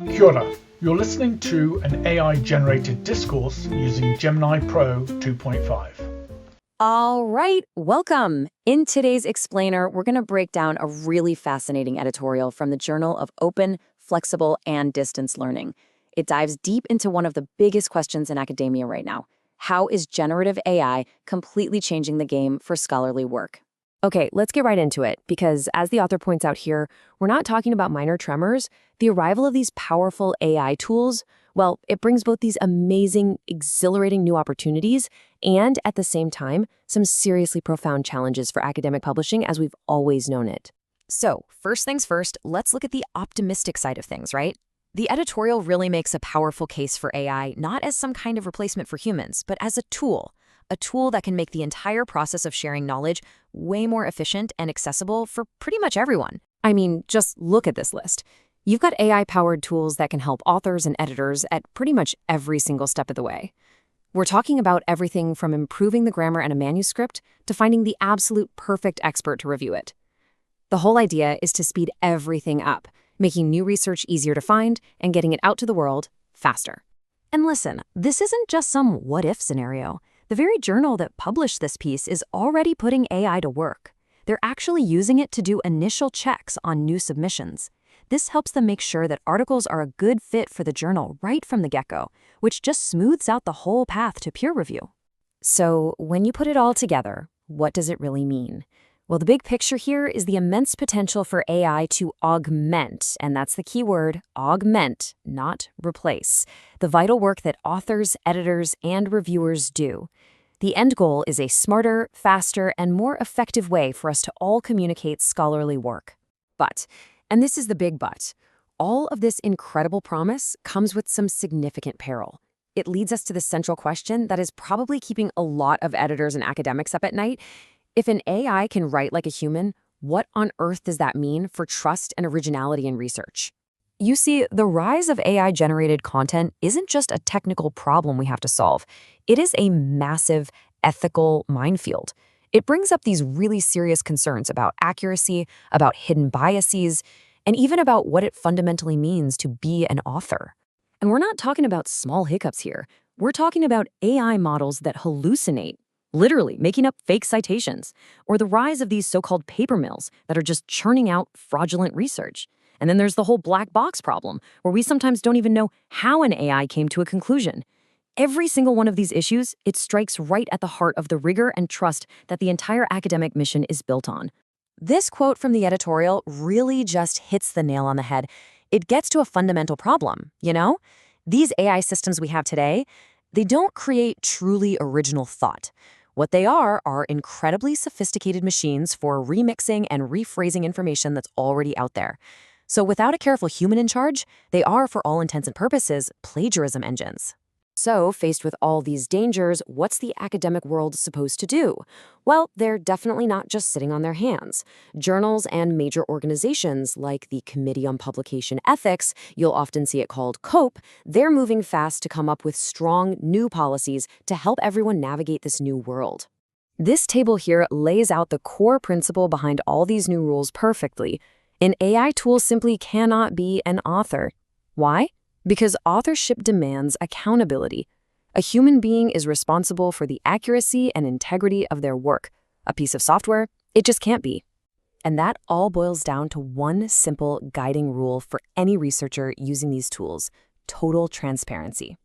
Kia ora. You're listening to an AI-generated discourse using Gemini Pro 2.5. All right, welcome. In today's Explainer, we're going to break down a really fascinating editorial from the Journal of Open, Flexible, and Distance Learning. It dives deep into one of the biggest questions in academia right now. How is generative AI completely changing the game for scholarly work? Okay, let's get right into it, because as the author points out here, we're not talking about minor tremors. The arrival of these powerful AI tools, well, it brings both these amazing, exhilarating new opportunities and, at the same time, some seriously profound challenges for academic publishing as we've always known it. So, first things first, let's look at the optimistic side of things, right? The editorial really makes a powerful case for AI, not as some kind of replacement for humans, but as a tool that can make the entire process of sharing knowledge way more efficient and accessible for pretty much everyone. I mean, just look at this list. You've got AI-powered tools that can help authors and editors at pretty much every single step of the way. We're talking about everything from improving the grammar in a manuscript to finding the absolute perfect expert to review it. The whole idea is to speed everything up, making new research easier to find and getting it out to the world faster. And listen, this isn't just some what-if scenario. The very journal that published this piece is already putting AI to work. They're actually using it to do initial checks on new submissions. This helps them make sure that articles are a good fit for the journal right from the get-go, which just smooths out the whole path to peer review. So, when you put it all together, what does it really mean? Well, the big picture here is the immense potential for AI to augment, and that's the key word, augment, not replace, the vital work that authors, editors, and reviewers do. The end goal is a smarter, faster, and more effective way for us to all communicate scholarly work. But, and this is the big but, all of this incredible promise comes with some significant peril. It leads us to the central question that is probably keeping a lot of editors and academics up at night. If an AI can write like a human, what on earth does that mean for trust and originality in research? You see, the rise of AI-generated content isn't just a technical problem we have to solve. It is a massive ethical minefield. It brings up these really serious concerns about accuracy, about hidden biases, and even about what it fundamentally means to be an author. And we're not talking about small hiccups here. We're talking about AI models that hallucinate, literally making up fake citations, or the rise of these so-called paper mills that are just churning out fraudulent research. And then there's the whole black box problem, where we sometimes don't even know how an AI came to a conclusion. Every single one of these issues, it strikes right at the heart of the rigor and trust that the entire academic mission is built on. This quote from the editorial really just hits the nail on the head. It gets to a fundamental problem, you know? These AI systems we have today, they don't create truly original thought. What they are incredibly sophisticated machines for remixing and rephrasing information that's already out there. So without a careful human in charge, they are, for all intents and purposes, plagiarism engines. So, faced with all these dangers, what's the academic world supposed to do? Well, they're definitely not just sitting on their hands. Journals and major organizations like the Committee on Publication Ethics, you'll often see it called COPE, they're moving fast to come up with strong new policies to help everyone navigate this new world. This table here lays out the core principle behind all these new rules perfectly. An AI tool simply cannot be an author. Why? Because authorship demands accountability. A human being is responsible for the accuracy and integrity of their work. A piece of software, it just can't be. And that all boils down to one simple guiding rule for any researcher using these tools: total transparency.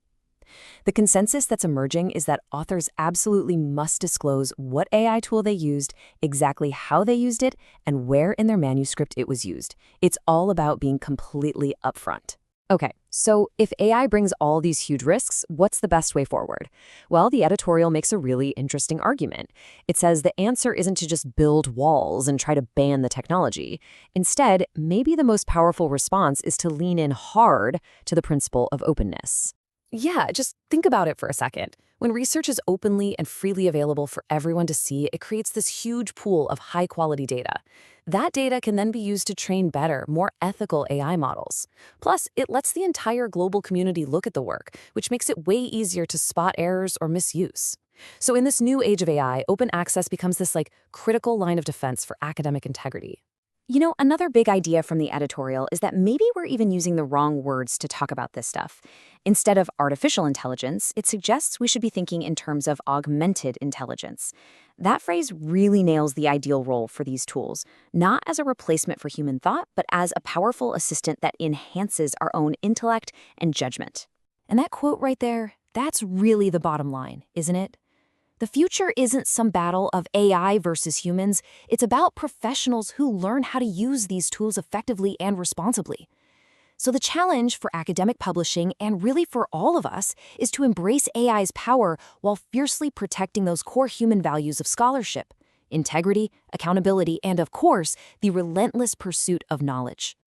The consensus that's emerging is that authors absolutely must disclose what AI tool they used, exactly how they used it, and where in their manuscript it was used. It's all about being completely upfront. Okay, so if AI brings all these huge risks, what's the best way forward? Well, the editorial makes a really interesting argument. It says the answer isn't to just build walls and try to ban the technology. Instead, maybe the most powerful response is to lean in hard to the principle of openness. Yeah, just think about it for a second. When research is openly and freely available for everyone to see, it creates this huge pool of high-quality data. That data can then be used to train better, more ethical AI models. Plus, it lets the entire global community look at the work, which makes it way easier to spot errors or misuse. So in this new age of AI, open access becomes this critical line of defense for academic integrity. Another big idea from the editorial is that maybe we're even using the wrong words to talk about this stuff. Instead of artificial intelligence, it suggests we should be thinking in terms of augmented intelligence. That phrase really nails the ideal role for these tools, not as a replacement for human thought, but as a powerful assistant that enhances our own intellect and judgment. And that quote right there, that's really the bottom line, isn't it? The future isn't some battle of AI versus humans. It's about professionals who learn how to use these tools effectively and responsibly. So the challenge for academic publishing, and really for all of us, is to embrace AI's power while fiercely protecting those core human values of scholarship: integrity, accountability, and of course, the relentless pursuit of knowledge.